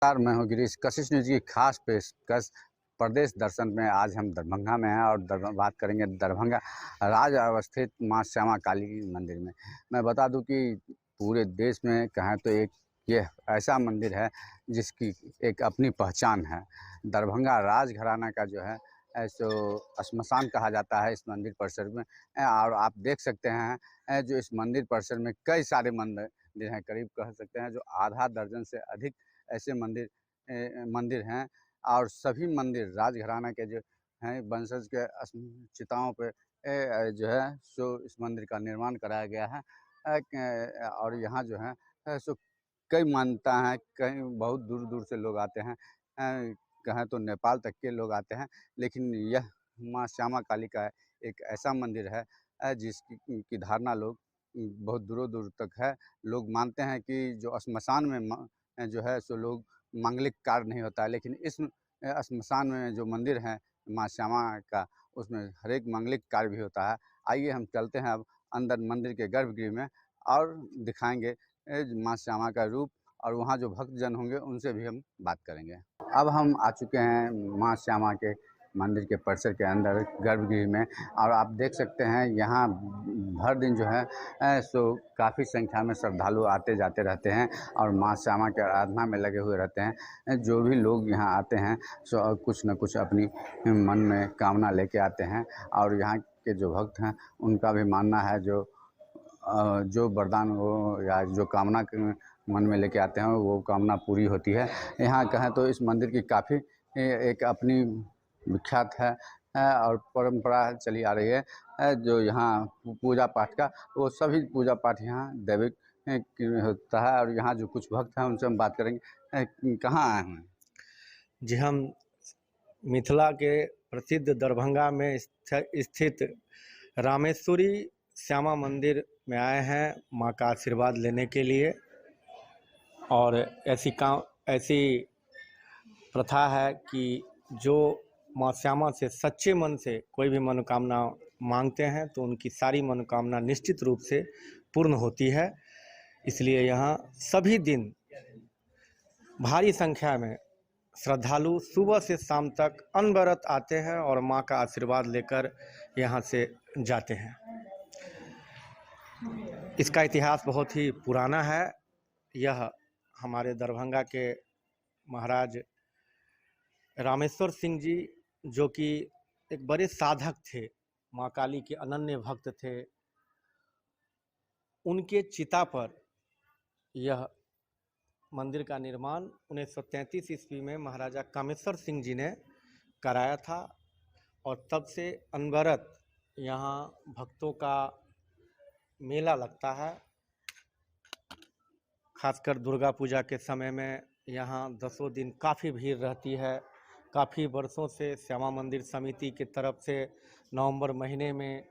नमस्कार, मैं हूँ गिरीश। कशिश न्यूज़ की खास पेशकश प्रदेश दर्शन में आज हम दरभंगा में हैं और बात करेंगे दरभंगा राज अवस्थित माँ श्यामा काली मंदिर में। मैं बता दूं कि पूरे देश में कहें तो एक ये ऐसा मंदिर है जिसकी एक अपनी पहचान है। दरभंगा राजघराना का जो है सो श्मशान कहा जाता है इस मंदिर परिसर में। और आप देख सकते हैं जो इस मंदिर परिसर में कई सारे मंदिर हैं, करीब कह सकते हैं जो आधा दर्जन से अधिक ऐसे मंदिर हैं। और सभी मंदिर राजघराना के जो हैं वंशज के चिताओं पे जो है सो इस मंदिर का निर्माण कराया गया है। और यहाँ जो है सो कई मान्यता हैं, कहीं बहुत दूर दूर से लोग आते हैं। कहें तो नेपाल तक के लोग आते हैं। लेकिन यह माँ श्यामा काली का एक ऐसा मंदिर है जिसकी की धारणा लोग बहुत दूरों दूर तक है। लोग मानते हैं कि जो श्मशान में जो है सो लोग मांगलिक कार्य नहीं होता है, लेकिन इस श्मशान में जो मंदिर है माँ श्यामा का, उसमें हर एक मांगलिक कार्य भी होता है। आइए हम चलते हैं अब अंदर मंदिर के गर्भगृह में और दिखाएंगे माँ श्यामा का रूप, और वहाँ जो भक्तजन होंगे उनसे भी हम बात करेंगे। अब हम आ चुके हैं माँ श्यामा के मंदिर के परिसर के अंदर गर्भगृह में, और आप देख सकते हैं यहाँ भर दिन जो है सो काफ़ी संख्या में श्रद्धालु आते जाते रहते हैं और माँ श्यामा की आराधना में लगे हुए रहते हैं। जो भी लोग यहाँ आते हैं सो कुछ न कुछ अपनी मन में कामना लेके आते हैं, और यहाँ के जो भक्त हैं उनका भी मानना है जो वरदान हो या जो कामना मन में लेके आते हैं वो कामना पूरी होती है। यहाँ कहें तो इस मंदिर की काफ़ी एक अपनी विख्यात है और परंपरा चली आ रही है। जो यहाँ पूजा पाठ का, वो सभी पूजा पाठ यहाँ दैविक होता है। और यहाँ जो कुछ भक्त हैं उनसे हम बात करेंगे। कहाँ आए हैं? जी, हम मिथिला के प्रसिद्ध दरभंगा में स्थित रामेश्वरी श्यामा मंदिर में आए हैं माँ का आशीर्वाद लेने के लिए। और ऐसी प्रथा है कि जो माँ श्यामा से सच्चे मन से कोई भी मनोकामना मांगते हैं तो उनकी सारी मनोकामना निश्चित रूप से पूर्ण होती है। इसलिए यहाँ सभी दिन भारी संख्या में श्रद्धालु सुबह से शाम तक अनवरत आते हैं और माँ का आशीर्वाद लेकर यहाँ से जाते हैं। इसका इतिहास बहुत ही पुराना है। यह हमारे दरभंगा के महाराज रामेश्वर सिंह जी, जो कि एक बड़े साधक थे, माँ काली के अनन्य भक्त थे, उनके चिता पर यह मंदिर का निर्माण 1933 ईस्वी में महाराजा कामेश्वर सिंह जी ने कराया था। और तब से अनवरत यहाँ भक्तों का मेला लगता है। खासकर दुर्गा पूजा के समय में यहाँ 10 दिन काफ़ी भीड़ रहती है। काफ़ी वर्षों से श्यामा मंदिर समिति की तरफ से नवंबर महीने में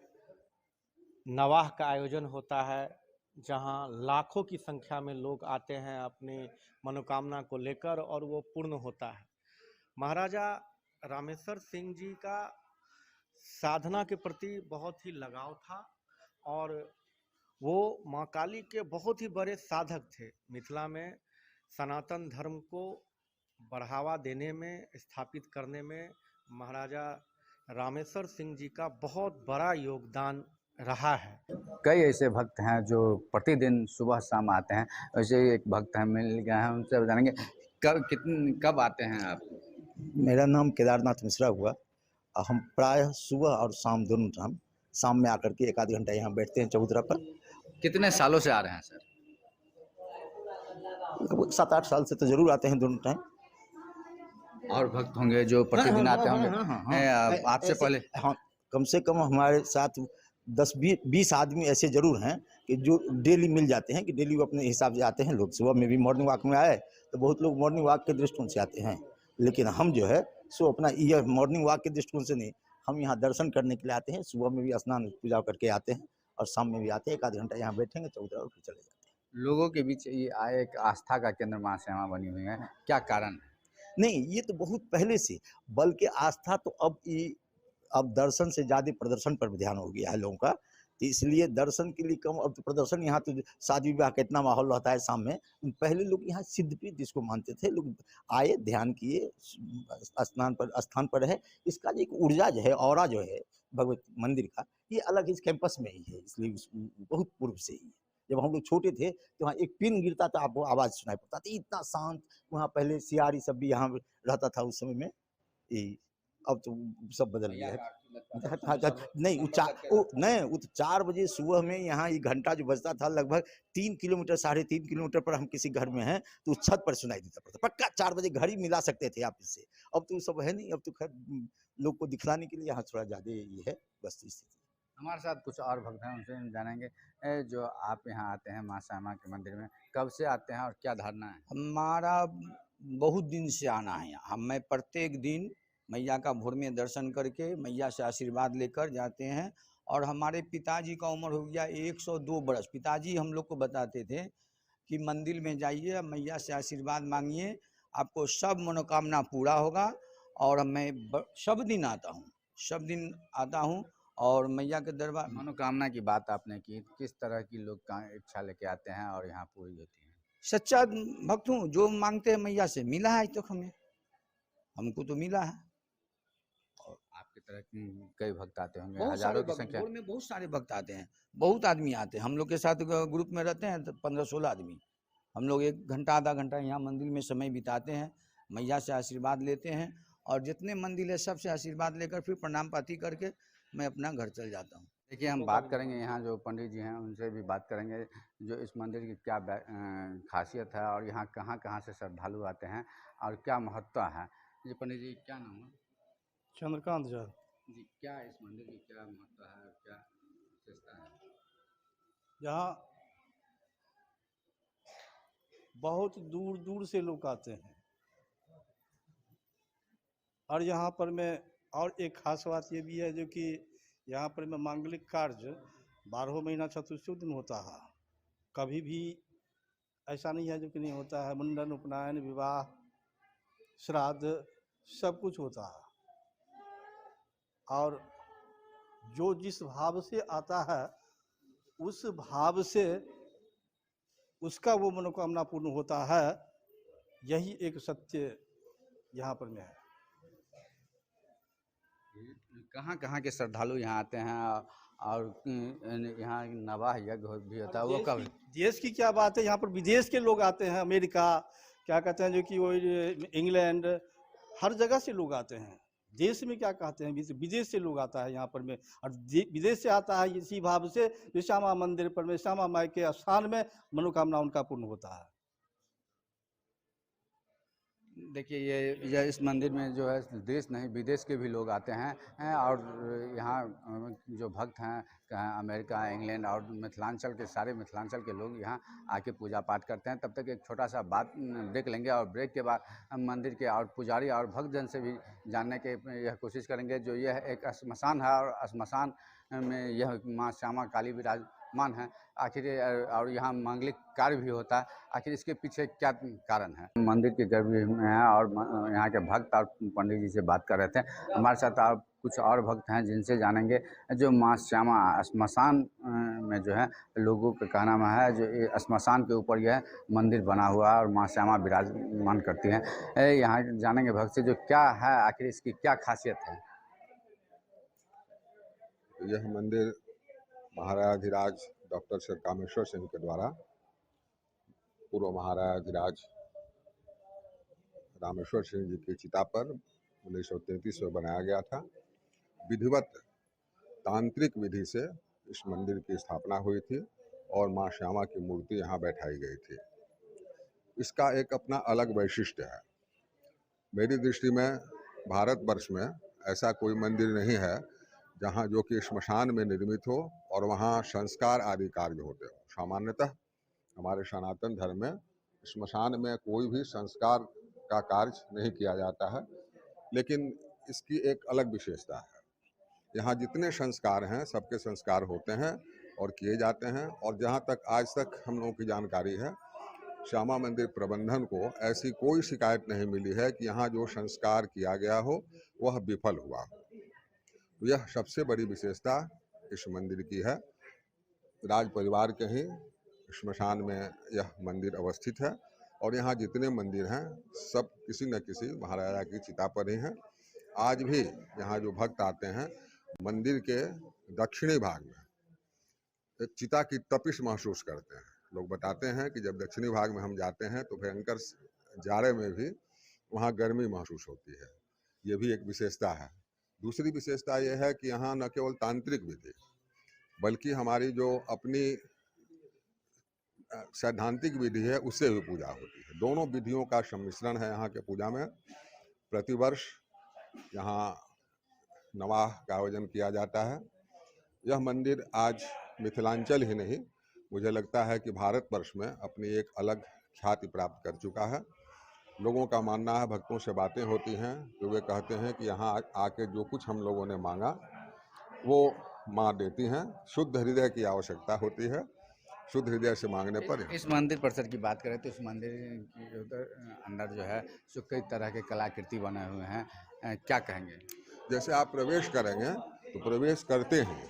नवाह का आयोजन होता है, जहाँ लाखों की संख्या में लोग आते हैं अपनी मनोकामना को लेकर, और वो पूर्ण होता है। महाराजा रामेश्वर सिंह जी का साधना के प्रति बहुत ही लगाव था और वो माँ काली के बहुत ही बड़े साधक थे। मिथिला में सनातन धर्म को बढ़ावा देने में, स्थापित करने में महाराजा रामेश्वर सिंह जी का बहुत बड़ा योगदान रहा है। कई ऐसे भक्त हैं जो प्रतिदिन सुबह शाम आते हैं। वैसे ही एक भक्त हैं, मिल गए हैं, उनसे जानेंगे कब आते हैं आप? मेरा नाम केदारनाथ मिश्रा हुआ। हम प्रायः सुबह और शाम दोनों टाइम, शाम में आकर के 1 आध घंटा यहाँ बैठते हैं चबूतरा पर। कितने सालों से आ रहे हैं सर? 7-8 साल से तो जरूर आते हैं दोनों टाइम। और भक्त होंगे जो प्रतिदिन आते होंगे आपसे पहले? हाँ, कम से कम हमारे साथ 10-20 आदमी ऐसे जरूर हैं कि जो डेली मिल जाते हैं, कि डेली वो अपने हिसाब से आते हैं। लोग सुबह में भी मॉर्निंग वॉक में आए तो बहुत लोग मॉर्निंग वॉक के दृष्टिकोण से आते हैं, लेकिन हम जो है सो अपना यह मॉर्निंग वॉक के दृष्टिकोण से नहीं, हम यहाँ दर्शन करने के लिए आते हैं। सुबह में भी स्नान पूजा करके आते हैं और शाम में भी आते हैं। 1 आध घंटा यहाँ बैठेंगे चबूतरा और फिर चले जाते हैं। लोगों के बीच ये एक आस्था का केंद्र माँ श्यामा बनी हुई है, क्या कारण? नहीं, ये तो बहुत पहले से, बल्कि आस्था तो अब दर्शन से ज़्यादा प्रदर्शन पर ध्यान हो गया है लोगों का। तो इसलिए दर्शन के लिए कम, अब तो प्रदर्शन यहाँ तो शादी विवाह का इतना माहौल रहता है शाम में। पहले लोग यहाँ सिद्धपीठ जिसको मानते थे, लोग आए, ध्यान किए, स्थान पर है। इसका जो एक ऊर्जा जो है, ऑरा जो है भगवत मंदिर का, ये अलग इस कैंपस में ही है, इसलिए बहुत पूर्व से ही है। जब हम लोग छोटे थे तो वहाँ एक पिन गिरता था, आपको आवाज़ सुनाई पड़ता था, इतना शांत। वहाँ पहले सियारी सब भी यहाँ रहता था उस समय में। अब तो सब बदल गया है। नहीं, वो तो 4 बजे सुबह में यहाँ ये घंटा जो बजता था, लगभग 3 किलोमीटर 3.5 किलोमीटर पर हम किसी घर में हैं तो छत पर सुनाई देता पड़ता, पक्का 4 बजे घड़ी मिला सकते थे आप इससे। अब तो सब है नहीं, अब तो खैर लोग को दिखलाने के लिए यहाँ थोड़ा ज़्यादा ये है, बस स्थिति। हमारे साथ कुछ और भक्त हैं, उनसे हम जानेंगे जो आप यहाँ आते हैं माँ श्यामा के मंदिर में, कब से आते हैं और क्या धारणा है? हमारा बहुत दिन से आना है यहाँ। मैं प्रत्येक दिन मैया का भोर में दर्शन करके मैया से आशीर्वाद लेकर जाते हैं। और हमारे पिताजी का उम्र हो गया 102 बरस। पिताजी हम लोग को बताते थे कि मंदिर में जाइए, मैया से आशीर्वाद मांगिए, आपको सब मनोकामना पूरा होगा। और मैं सब दिन आता हूँ और मैया के दरबार। मनोकामना की बात आपने की, किस तरह की लोग का इच्छा लेके आते हैं और यहाँ पूरी होती है? सच्चा भक्त हूँ, जो मांगते हैं मैया से मिला है, तो हमको तो मिला है। आपकी तरह कई भक्त आते होंगे, बहुत हजारों की सारे संख्या भोर में बहुत सारे भक्त आते हैं, बहुत आदमी आते हैं। हम लोग के साथ ग्रुप में रहते हैं 15-16 आदमी। हम लोग 1 घंटा आधा घंटा यहाँ मंदिर में समय बिताते हैं, मैया से आशीर्वाद लेते हैं। और जितने मंदिर है सबसे आशीर्वाद लेकर फिर प्रणाम पाती करके मैं अपना घर चल जाता हूँ। देखिए, हम बात करेंगे यहाँ जो पंडित जी हैं उनसे भी बात करेंगे, जो इस मंदिर की क्या खासियत है और यहाँ कहाँ कहाँ से श्रद्धालु आते हैं और क्या महत्व है। जी पंडित जी, क्या नाम है? चंद्रकांत झा। जी, क्या इस मंदिर की क्या महत्व है और क्या विशेषता है? यहाँ बहुत दूर दूर से लोग आते हैं और यहाँ पर में और एक खास बात ये भी है, जो कि यहाँ पर में मांगलिक कार्य 12 महीना चतुर्थ दिन होता है। कभी भी ऐसा नहीं है जो कि नहीं होता है। मुंडन, उपनयन, विवाह, श्राद्ध सब कुछ होता है। और जो जिस भाव से आता है उस भाव से उसका वो मनोकामना पूर्ण होता है। यही एक सत्य यहाँ पर में है। कहाँ के श्रद्धालु यहाँ आते हैं और यहाँ नवाह यज्ञ भी होता है, वो कब? देश की क्या बात है, यहाँ पर विदेश के लोग आते हैं, अमेरिका क्या कहते हैं, जो कि वो इंग्लैंड, हर जगह से लोग आते हैं। देश में क्या कहते हैं, विदेश से लोग आता है यहाँ पर में। और विदेश से आता है इसी भाव से श्यामा मंदिर पर में, श्यामा माई के स्थान में मनोकामना उनका पूर्ण होता है। देखिए, ये इस मंदिर में जो है देश नहीं विदेश के भी लोग आते हैं और यहाँ जो भक्त हैं अमेरिका, इंग्लैंड और मिथिलांचल के, सारे मिथिलांचल के लोग यहाँ आके पूजा पाठ करते हैं। तब तक एक छोटा सा बात ब्रेक लेंगे और ब्रेक के बाद हम मंदिर के और पुजारी और भक्तजन से भी जानने के यह कोशिश करेंगे। जो यह एक श्मशान है और श्मशान में यह माँ श्यामा काली विराजमान है, आखिर और यहाँ मांगलिक कार्य भी होता है, आखिर इसके पीछे क्या कारण है। मंदिर के गर्भ में है और यहाँ के भक्त और पंडित जी से बात कर रहे थे। हमारे साथ और कुछ और भक्त हैं जिनसे जानेंगे जो माँ श्यामा श्मशान में जो है लोगों का कहना है, जो श्मशान के ऊपर यह मंदिर बना हुआ है और माँ श्यामा विराजमान करती हैं। यहाँ जानेंगे भक्त से जो क्या है, आखिर इसकी क्या खासियत है। यह मंदिर महाराजाधिराज डॉक्टर श्री कामेश्वर सिंह के द्वारा पूर्व महाराजाधिराज रामेश्वर सिंह जी की चिता पर 1933 में बनाया गया था। विधिवत तांत्रिक विधि से इस मंदिर की स्थापना हुई थी और माँ श्यामा की मूर्ति यहाँ बैठाई गई थी। इसका एक अपना अलग वैशिष्ट्य है। मेरी दृष्टि में भारतवर्ष में ऐसा कोई मंदिर नहीं है जहाँ जो कि श्मशान में निर्मित हो और वहाँ संस्कार आदि कार्य होते हो। सामान्यतः हमारे सनातन धर्म में श्मशान में कोई भी संस्कार का कार्य नहीं किया जाता है, लेकिन इसकी एक अलग विशेषता है। यहाँ जितने संस्कार हैं सबके संस्कार होते हैं और किए जाते हैं। और जहाँ तक आज तक हम लोगों की जानकारी है, श्यामा मंदिर प्रबंधन को ऐसी कोई शिकायत नहीं मिली है कि यहाँ जो संस्कार किया गया हो वह विफल हुआ हो। यह सबसे बड़ी विशेषता इस मंदिर की है राज परिवार के ही श्मशान में यह मंदिर अवस्थित है और यहाँ जितने मंदिर हैं सब किसी न किसी महाराजा की चिता पर ही हैं। आज भी यहाँ जो भक्त आते हैं मंदिर के दक्षिणी भाग में एक चिता की तपिश महसूस करते हैं। लोग बताते हैं कि जब दक्षिणी भाग में हम जाते हैं तो भयंकर जाड़े में भी वहाँ गर्मी महसूस होती है। ये भी एक विशेषता है। दूसरी विशेषता यह है कि यहाँ न केवल तांत्रिक विधि बल्कि हमारी जो अपनी सैद्धांतिक विधि है उससे भी पूजा होती है। दोनों विधियों का सम्मिश्रण है यहाँ के पूजा में। प्रतिवर्ष यहाँ नवाह का आयोजन किया जाता है। यह मंदिर आज मिथिलांचल ही नहीं, मुझे लगता है कि भारतवर्ष में अपनी एक अलग ख्याति प्राप्त कर चुका है। लोगों का मानना है, भक्तों से बातें होती हैं तो वे कहते हैं कि यहाँ आके जो कुछ हम लोगों ने मांगा वो माँ देती हैं। शुद्ध हृदय की आवश्यकता होती है, शुद्ध हृदय से मांगने पर। इस मंदिर परिसर की बात करें तो इस मंदिर के उधर अंदर जो है सो कई तरह के कलाकृति बने हुए हैं, क्या कहेंगे? जैसे आप प्रवेश करेंगे तो प्रवेश करते हैं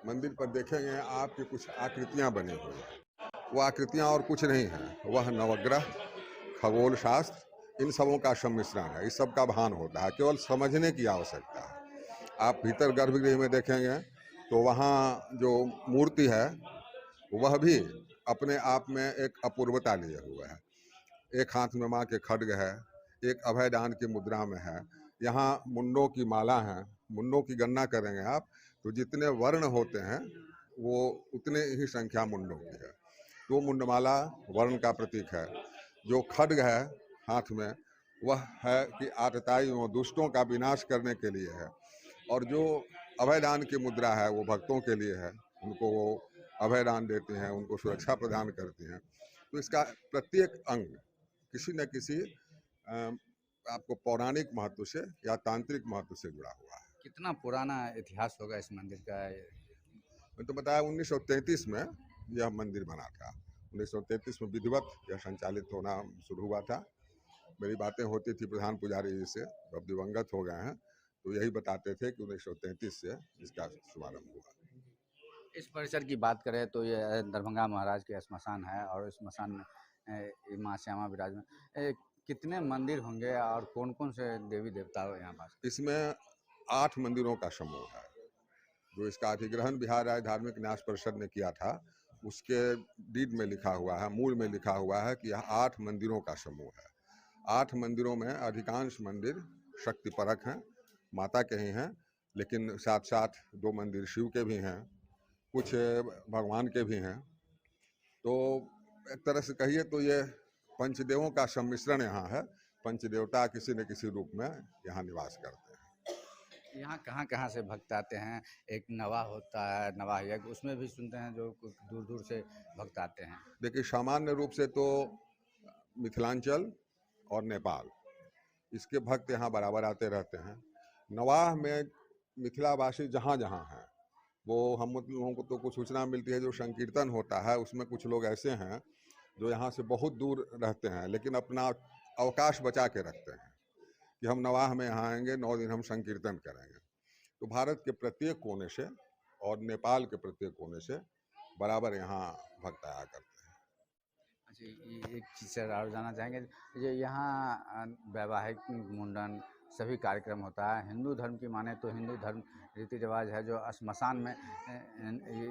मंदिर पर देखेंगे आपकी कुछ आकृतियाँ बनी हुई हैं। वो आकृतियाँ और कुछ नहीं हैं, वह नवग्रह, खगोल शास्त्र, इन सबों का सम्मिश्रण है। इस सब का भान होता है, केवल समझने की आवश्यकता है। आप भीतर गर्भगृह में देखेंगे तो वहाँ जो मूर्ति है वह भी अपने आप में एक अपूर्वता लिए हुआ है। एक हाथ में माँ के खड्ग है, एक अभयदान की मुद्रा में है। यहाँ मुंडों की माला है। मुंडों की गणना करेंगे आप तो जितने वर्ण होते हैं वो उतने ही संख्या मुंडों की है। तो मुंडमाला वर्ण का प्रतीक है। जो खड्ग है हाथ में वह है कि आतताइयों दुष्टों का विनाश करने के लिए है। और जो अभयदान की मुद्रा है वो भक्तों के लिए है, उनको वो अभयदान देते हैं, उनको सुरक्षा प्रदान करते हैं। तो इसका प्रत्येक अंग किसी न किसी आपको पौराणिक महत्व से या तांत्रिक महत्व से जुड़ा हुआ है। कितना पुराना इतिहास होगा इस मंदिर का? मैं तो बताया 1933 में यह मंदिर बना था। 1933 में विधिवत यह संचालित होना शुरू हुआ था। मेरी बातें होती थी प्रधान पुजारी जी से, अब दिवंगत हो गए हैं, तो यही बताते थे कि 1933 से इसका शुभारंभ हुआ। इस परिसर की बात करें तो ये दरभंगा महाराज के श्मशान है और इस श्मशान में माँ श्यामा विराजमान। कितने मंदिर होंगे और कौन कौन से देवी देवता हो यहाँ पास? इसमें 8 मंदिरों का समूह है। जो इसका अधिग्रहण बिहार राज्य धार्मिक न्यास परिषद ने किया था उसके डीड में लिखा हुआ है, मूल में लिखा हुआ है कि यह 8 मंदिरों का समूह है। 8 मंदिरों में अधिकांश मंदिर शक्ति परक हैं, माता के ही हैं, लेकिन साथ साथ 2 मंदिर शिव के भी हैं, कुछ भगवान के भी हैं। तो एक तरह से कहिए तो ये पंचदेवों का सम्मिश्रण यहाँ है। पंचदेवता किसी न किसी रूप में यहाँ निवास करते हैं। यहाँ कहाँ कहाँ से भक्त आते हैं? एक नवाह होता है, नवाह यज्ञ, उसमें भी सुनते हैं जो दूर दूर से भक्त आते हैं। देखिए सामान्य रूप से तो मिथिलांचल और नेपाल इसके भक्त यहाँ बराबर आते रहते हैं। नवाह में मिथिलावासी जहाँ जहाँ हैं वो हम लोगों को तो कुछ सूचना मिलती है। जो संकीर्तन होता है उसमें कुछ लोग ऐसे हैं जो यहाँ से बहुत दूर रहते हैं लेकिन अपना अवकाश बचा के रखते हैं कि हम नवाह में यहाँ आएंगे, 9 दिन हम संकीर्तन करेंगे। तो भारत के प्रत्येक कोने से और नेपाल के प्रत्येक कोने से बराबर यहाँ भक्त आया करते हैं। अच्छा, ये एक चीज़ से और जानना चाहेंगे, ये यहाँ वैवाहिक मुंडन सभी कार्यक्रम होता है। हिंदू धर्म की माने तो हिंदू धर्म रीति रिवाज है जो श्मशान में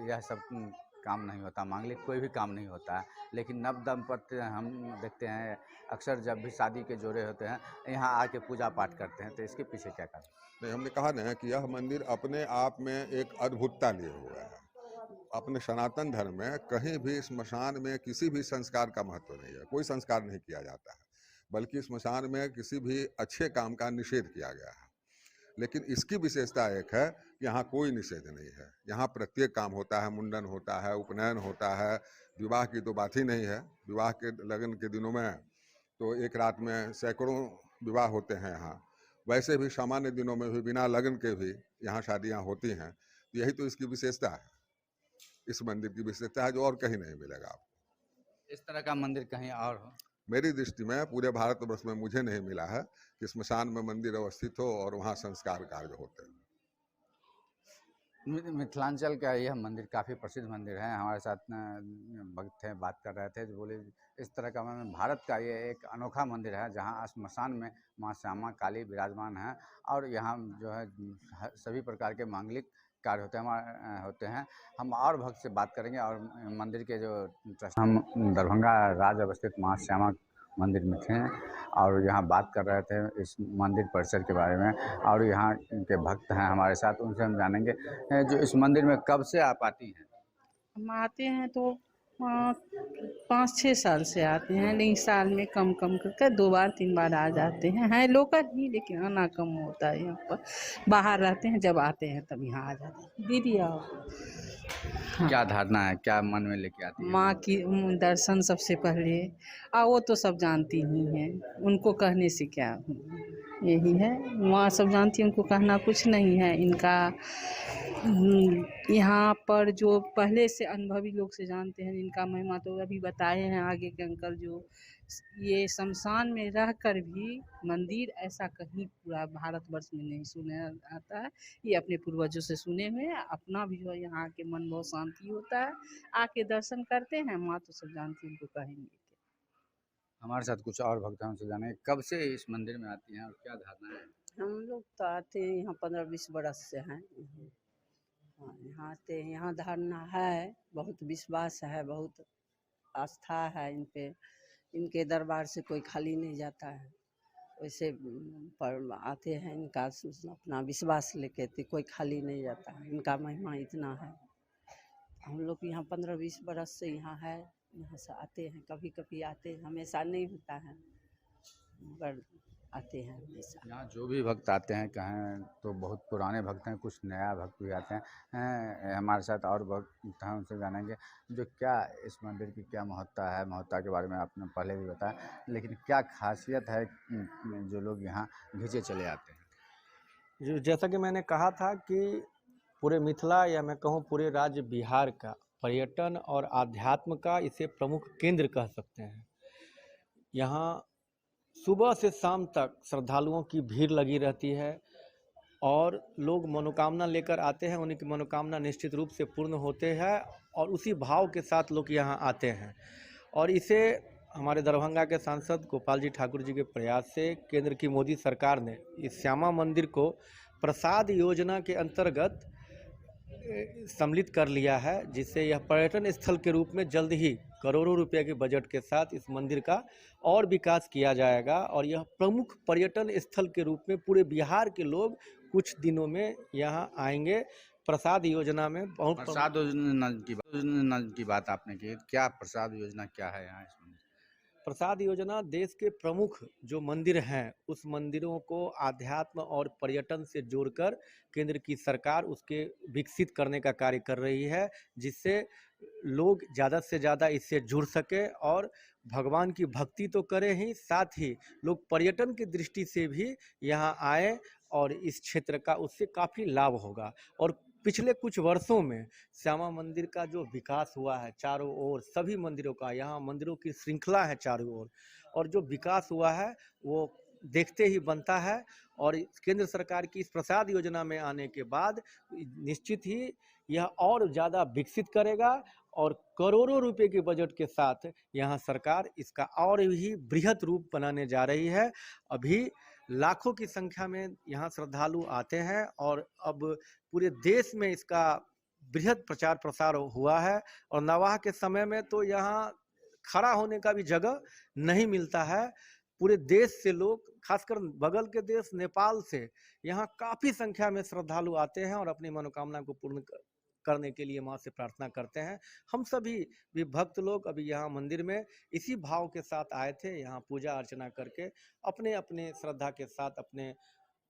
यह सब काम नहीं होता, मांगलिक कोई भी काम नहीं होता है। लेकिन नव दंपत्ति हम देखते हैं अक्सर जब भी शादी के जोड़े होते हैं यहाँ आके पूजा पाठ करते हैं, तो इसके पीछे क्या कारण? नहीं, हमने कहा ना कि यह मंदिर अपने आप में एक अद्भुतता लिए हुआ है। अपने सनातन धर्म में कहीं भी स्मशान में किसी भी संस्कार का महत्व नहीं है, कोई संस्कार नहीं किया जाता है, बल्कि स्मशान में किसी भी अच्छे काम का निषेध किया गया है। लेकिन इसकी विशेषता एक है कि यहाँ कोई निषेध नहीं है। यहाँ प्रत्येक काम होता है, मुंडन होता है, उपनयन होता है, विवाह की तो बात ही नहीं है। विवाह के लगन के दिनों में तो एक रात में सैकड़ों विवाह होते हैं यहाँ। वैसे भी सामान्य दिनों में भी बिना लगन के भी यहाँ शादियाँ होती हैं। तो यही तो इसकी विशेषता है, इस मंदिर की विशेषता है जो और कहीं नहीं मिलेगा आपको। इस तरह का मंदिर कहीं और हो? मेरी दृष्टि में पूरे भारतवर्ष में मुझे नहीं मिला है कि स्मशान में मंदिर अवस्थित हो और वहाँ संस्कार कार्य होते हैं। मिथिलांचल का यह मंदिर काफ़ी प्रसिद्ध मंदिर है। हमारे साथ भक्त हैं, बात कर रहे थे, जो बोले इस तरह का भारत का ये एक अनोखा मंदिर है जहाँ स्मशान में माँ श्यामा काली विराजमान हैं और यहाँ जो है सभी प्रकार के मांगलिक कार्य होते हैं। हम और भक्त से बात करेंगे और मंदिर के जो हम दरभंगा राज अवस्थित माँ श्यामा मंदिर में थे और यहाँ बात कर रहे थे इस मंदिर परिसर के बारे में और यहाँ के भक्त हैं हमारे साथ, उनसे हम जानेंगे जो इस मंदिर में कब से आप आती हैं। हम आते हैं तो 5-6 साल से आते हैं, नहीं साल में कम कम करके 2 बार 3 बार आ जाते हैं लोकल ही, लेकिन आना कम होता है यहाँ पर। बाहर रहते हैं, जब आते हैं तब यहाँ आ जाते हैं। दीदी आओ। हाँ। क्या धारणा है, क्या मन में लेके आती है। माँ की दर्शन सबसे पहले, वो तो सब जानती ही हैं, उनको कहने से क्या यही है, माँ सब जानती है, उनको कहना कुछ नहीं है। इनका यहाँ पर जो पहले से अनुभवी लोग से जानते हैं, इनका महिमा तो अभी बताए हैं आगे के अंकल, जो ये शमशान में रहकर भी मंदिर ऐसा कहीं पूरा भारतवर्ष में नहीं सुना आता है। ये अपने पूर्वजों से सुने हुए हैं, अपना भी जो है यहाँ के मन बहुत शांति होता है, आके दर्शन करते हैं। माँ तो सब जानती है, उनको कहेंगे। हमारे साथ कुछ और भक्त हैं, उनसे जाने कब से इस मंदिर में आती हैं और क्या धारणा है। हम लोग तो आते हैं यहाँ 15-20 बरस से हैं। हाँ, यहाँ आते हैं, यहाँ धारणा है, बहुत विश्वास है, बहुत आस्था है इन पे। इनके दरबार से कोई खाली नहीं जाता है। वैसे पर आते हैं, इनका अपना विश्वास लेके तो कोई खाली नहीं जाता है। इनका महिमा इतना है। हम लोग यहाँ 15-20 बरस से यहाँ है, यहाँ से आते हैं, कभी कभी आते हैं, हमेशा नहीं होता है, पर आते हैं हमेशा। यहाँ जो भी भक्त आते हैं कहें तो बहुत पुराने भक्त हैं, कुछ नया भक्त भी आते हैं। हमारे साथ और भक्त हैं, उनसे जानेंगे जो क्या इस मंदिर की क्या महत्ता है। महत्ता के बारे में आपने पहले भी बताया, लेकिन क्या खासियत है जो लोग यहाँ घिंचे चले आते हैं। जैसा कि मैंने कहा था कि पूरे मिथिला या मैं कहूँ पूरे राज्य बिहार का पर्यटन और आध्यात्म का इसे प्रमुख केंद्र कह सकते हैं। यहाँ सुबह से शाम तक श्रद्धालुओं की भीड़ लगी रहती है और लोग मनोकामना लेकर आते हैं, उनकी मनोकामना निश्चित रूप से पूर्ण होते हैं और उसी भाव के साथ लोग यहाँ आते हैं। और इसे हमारे दरभंगा के सांसद गोपाल जी ठाकुर जी के प्रयास से केंद्र की मोदी सरकार ने इस श्यामा मंदिर को प्रसाद योजना के अंतर्गत सम्मिलित कर लिया है, जिससे यह पर्यटन स्थल के रूप में जल्द ही करोड़ों रुपए के बजट के साथ इस मंदिर का और विकास किया जाएगा और यह प्रमुख पर्यटन स्थल के रूप में पूरे बिहार के लोग कुछ दिनों में यहाँ आएंगे। प्रसाद योजना में बहुत प्रसाद योजना की बात आपने की, क्या प्रसाद योजना क्या है यहाँ इस मंदिर। प्रसाद योजना देश के प्रमुख जो मंदिर हैं उस मंदिरों को आध्यात्म और पर्यटन से जोड़कर केंद्र की सरकार उसके विकसित करने का कार्य कर रही है, जिससे लोग ज़्यादा से ज़्यादा इससे जुड़ सके और भगवान की भक्ति तो करें ही, साथ ही लोग पर्यटन की दृष्टि से भी यहाँ आए और इस क्षेत्र का उससे काफ़ी लाभ होगा। और पिछले कुछ वर्षों में श्यामा मंदिर का जो विकास हुआ है चारों ओर, सभी मंदिरों का, यहाँ मंदिरों की श्रृंखला है चारों ओर, और जो विकास हुआ है वो देखते ही बनता है। और केंद्र सरकार की इस प्रसाद योजना में आने के बाद निश्चित ही यह और ज़्यादा विकसित करेगा और करोड़ों रुपए के बजट के साथ यहाँ सरकार इसका और भी बृहद रूप बनाने जा रही है। अभी लाखों की संख्या में यहाँ श्रद्धालु आते हैं और अब पूरे देश में इसका बृहद प्रचार प्रसार हुआ है और नवाह के समय में तो यहाँ खड़ा होने का भी जगह नहीं मिलता है। पूरे देश से लोग, खासकर बगल के देश नेपाल से, यहाँ काफ़ी संख्या में श्रद्धालु आते हैं और अपनी मनोकामना को पूर्ण करने के लिए माँ से प्रार्थना करते हैं। हम सभी भी भक्त लोग अभी यहाँ मंदिर में इसी भाव के साथ आए थे, यहाँ पूजा अर्चना करके अपने अपने श्रद्धा के साथ अपने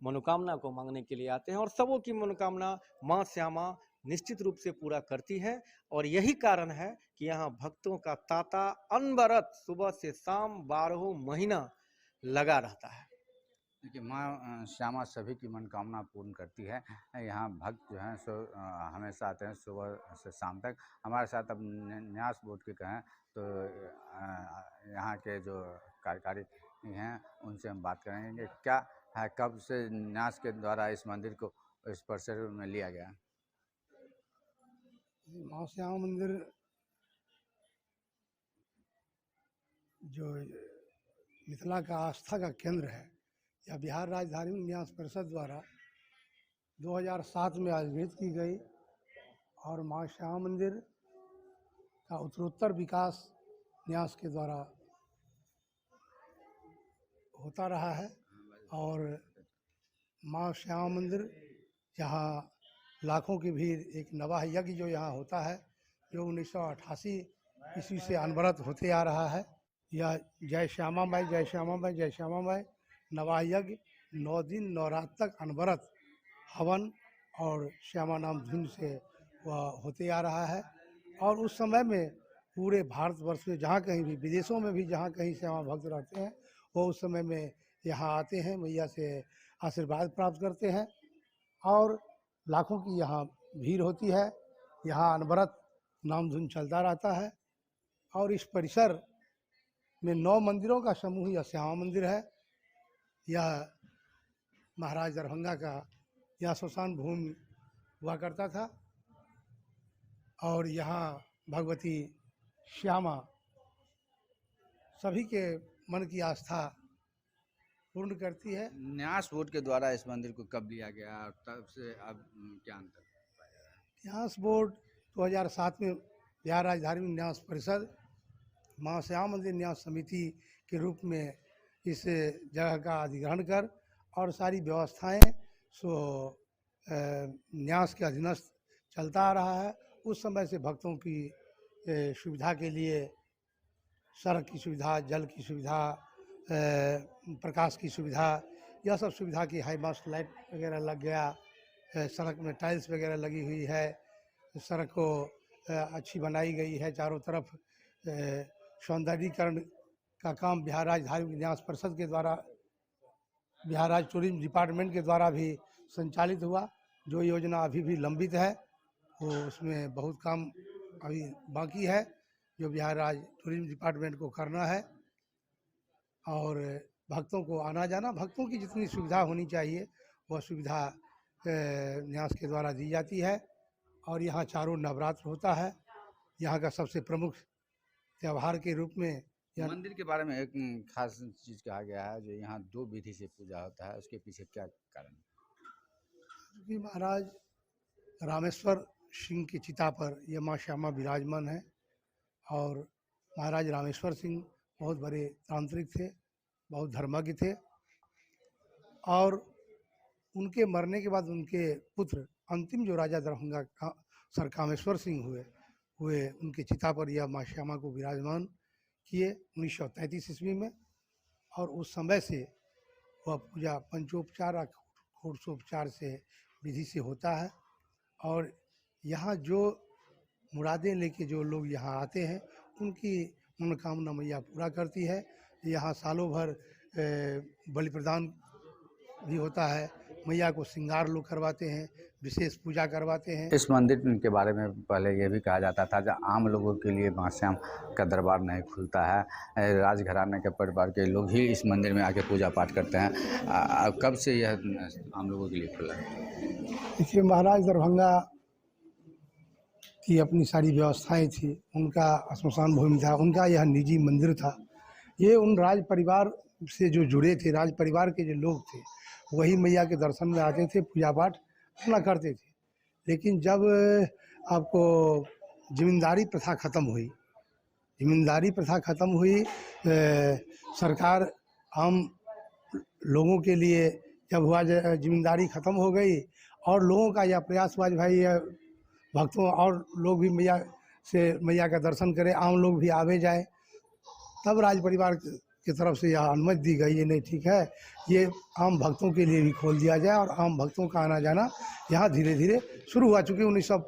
मनोकामना को मांगने के लिए आते हैं और सबों की मनोकामना माँ श्यामा निश्चित रूप से पूरा करती है। और यही कारण है कि यहाँ भक्तों का तांता अनवरत सुबह से शाम 12 महीना लगा रहता है। देखिए माँ श्यामा सभी की मनोकामना पूर्ण करती है। यहाँ भक्त जो हैं सो हमेशा आते हैं सुबह से शाम तक। हमारे साथ अब न्यास बोर्ड के कहें तो यहाँ के जो कार्यकारी हैं उनसे हम बात करेंगे क्या है, कब से न्यास के द्वारा इस मंदिर को इस परिसर में लिया गया। माँ श्यामा मंदिर जो मिथिला का आस्था का केंद्र है, यह बिहार राज्य धार्मिक न्यास परिषद द्वारा 2007 में आयोजित की गई और माँ श्यामा मंदिर का उत्तरोत्तर विकास न्यास के द्वारा होता रहा है। और माँ श्यामा मंदिर यहाँ लाखों की भीड़, एक नवाह यज्ञ जो यहाँ होता है, जो 1988 ईस्वी से अनवरत होते आ रहा है। यह जय श्यामा माई, जय श्यामा माई, जय श्यामा माई नवाह यज्ञ 9 दिन 9 रात तक अनवरत हवन और श्यामा नाम धुन से वह होते आ रहा है। और उस समय में पूरे भारतवर्ष में जहाँ कहीं भी, विदेशों में भी जहाँ कहीं श्यामा भक्त रहते हैं, वो उस समय में यहाँ आते हैं, मैया से आशीर्वाद प्राप्त करते हैं और लाखों की यहाँ भीड़ होती है। यहाँ अनवरत नाम धुन चलता रहता है। और इस परिसर में 9 मंदिरों का समूह यह श्यामा मंदिर है। यह महाराज दरभंगा का यह श्मशान भूमि हुआ करता था और यहाँ भगवती श्यामा सभी के मन की आस्था पूर्ण करती है। न्यास बोर्ड के द्वारा इस मंदिर को कब लिया गया और तब से अब क्या अंतर पाया? न्यास बोर्ड 2007 में बिहार राज्य धार्मिक न्यास परिषद माँ श्यामा मंदिर न्यास समिति के रूप में इस जगह का अधिग्रहण कर और सारी व्यवस्थाएं न्यास के अधीनस्थ चलता आ रहा है। उस समय से भक्तों की सुविधा के लिए सड़क की सुविधा, जल की सुविधा, प्रकाश की सुविधा, यह सब सुविधा की हाई मास्ट लाइट वगैरह लग गया, सड़क में टाइल्स वगैरह लगी हुई है, सड़क को अच्छी बनाई गई है, चारों तरफ सौंदर्यीकरण का काम बिहार राज्य धार्मिक न्यास परिषद के द्वारा, बिहार राज्य टूरिज्म डिपार्टमेंट के द्वारा भी संचालित हुआ। जो योजना अभी भी लंबित है, वो उसमें बहुत काम अभी बाकी है जो बिहार राज्य टूरिज्म डिपार्टमेंट को करना है। और भक्तों को आना जाना, भक्तों की जितनी सुविधा होनी चाहिए वह सुविधा न्यास के द्वारा दी जाती है। और यहाँ चारों नवरात्र होता है। यहाँ का सबसे प्रमुख त्यौहार के रूप में मंदिर के बारे में एक खास चीज़ कहा गया है, जो यहाँ 2 विधि से पूजा होता है, उसके पीछे क्या कारण है? क्योंकि महाराज रामेश्वर सिंह की चिता पर यह माँ श्यामा विराजमान है और महाराज रामेश्वर सिंह बहुत बड़े तांत्रिक थे, बहुत धर्मज्ञ थे। और उनके मरने के बाद उनके पुत्र अंतिम जो राजा दरभंगा का सर कामेश्वर सिंह हुए उनके चिता पर यह माँ श्यामा को विराजमान किए 1933 ईस्वी में। और उस समय से वह पूजा पंचोपचार और षोडशोपचार से विधि से होता है। और यहाँ जो मुरादें लेके जो लोग यहाँ आते हैं, उनकी मनोकामना मैया पूरा करती है। यहाँ सालों भर बलि प्रदान भी होता है, मैया को श्रृंगार लोग करवाते हैं, विशेष पूजा करवाते हैं। इस मंदिर के बारे में पहले ये भी कहा जाता था, जब आम लोगों के लिए माँ श्यामा का दरबार नहीं खुलता है, राजघराने के परिवार के लोग ही इस मंदिर में आके पूजा पाठ करते हैं। कब से यह आम लोगों के लिए खुला है? देखिए, महाराज दरभंगा की अपनी सारी व्यवस्थाएं थी, उनका श्मशान भूमि था, उनका यह निजी मंदिर था। ये उन राज परिवार से जो जुड़े थे, राज परिवार के जो लोग थे, वही मैया के दर्शन में आते थे, पूजा पाठ अपना करते थे। लेकिन जब आपको जमींदारी प्रथा ख़त्म हुई, सरकार आम लोगों के लिए जब हुआ, जमींदारी ख़त्म हो गई और लोगों का यह प्रयास हुआ भाई भक्तों और लोग भी मैया का दर्शन करें, आम लोग भी आवे जाए, तब राज परिवार की तरफ से यह अनुमति दी गई। ये नहीं ठीक है, ये आम भक्तों के लिए भी खोल दिया जाए और आम भक्तों का आना जाना यहाँ धीरे धीरे शुरू हुआ। चूँकि 1900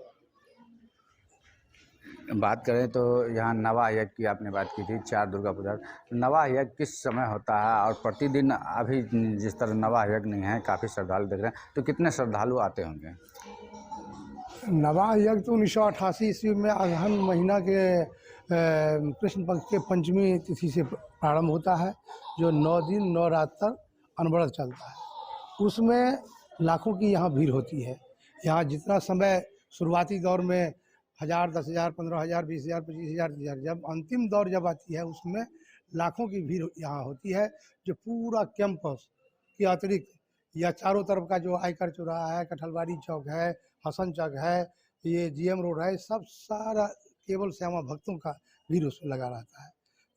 बात करें तो यहाँ नवाह यज्ञ की आपने बात की थी, 4 दुर्गा पूजा। नवाह यज्ञ किस समय होता है और प्रतिदिन अभी जिस तरह नवाह यज्ञ नहीं है, काफ़ी श्रद्धालु देख रहे हैं, तो कितने श्रद्धालु आते होंगे? नवाह यज्ञ तो 1988 ईस्वी में अगहन महीना के कृष्ण पक्ष के पंचमी तिथि से प्रारंभ होता है, जो 9 दिन 9 रात तक अनवरत चलता है। उसमें लाखों की यहाँ भीड़ होती है। यहाँ जितना समय शुरुआती दौर में 1000, 10,000, 15,000, 20,000, 25,000, 30,000। जब अंतिम दौर जब आती है उसमें लाखों की भीड़ यहाँ होती है, जो पूरा कैंपस के अतिरिक्त या चारों तरफ का जो आयकर चौराहा है, कठलवाड़ी चौक है, हसन चौक है, ये जीएम रोड है, सब सारा केवल श्यामा भक्तों का भीड़ उसमें लगा रहता है।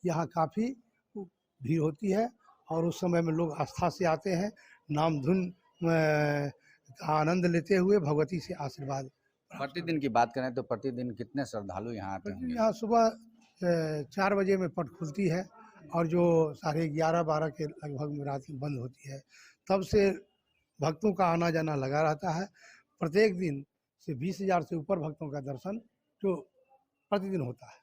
यहाँ काफ़ी भीड़ होती है और उस समय में लोग आस्था से आते हैं, नाम धुन का आनंद लेते हुए भगवती से आशीर्वाद प्राप्त प्रतिदिन की बात करें तो प्रतिदिन कितने श्रद्धालु यहाँ आते प्रतिदिन होंगे? यहाँ सुबह 4 बजे में पट खुलती है और जो 11:30-12 के लगभग में रात में बंद होती है। तब से भक्तों का आना जाना लगा रहता है। प्रत्येक दिन से 20,000 से ऊपर भक्तों का दर्शन जो प्रतिदिन होता है।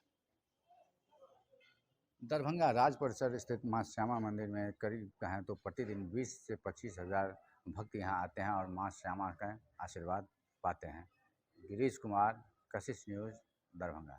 दरभंगा राज परिसर स्थित मां श्यामा मंदिर में करीब कहें तो प्रतिदिन 20 से 25,000 भक्त यहाँ आते हैं और मां श्यामा का आशीर्वाद पाते हैं। गिरीश कुमार, कशिश न्यूज़, दरभंगा।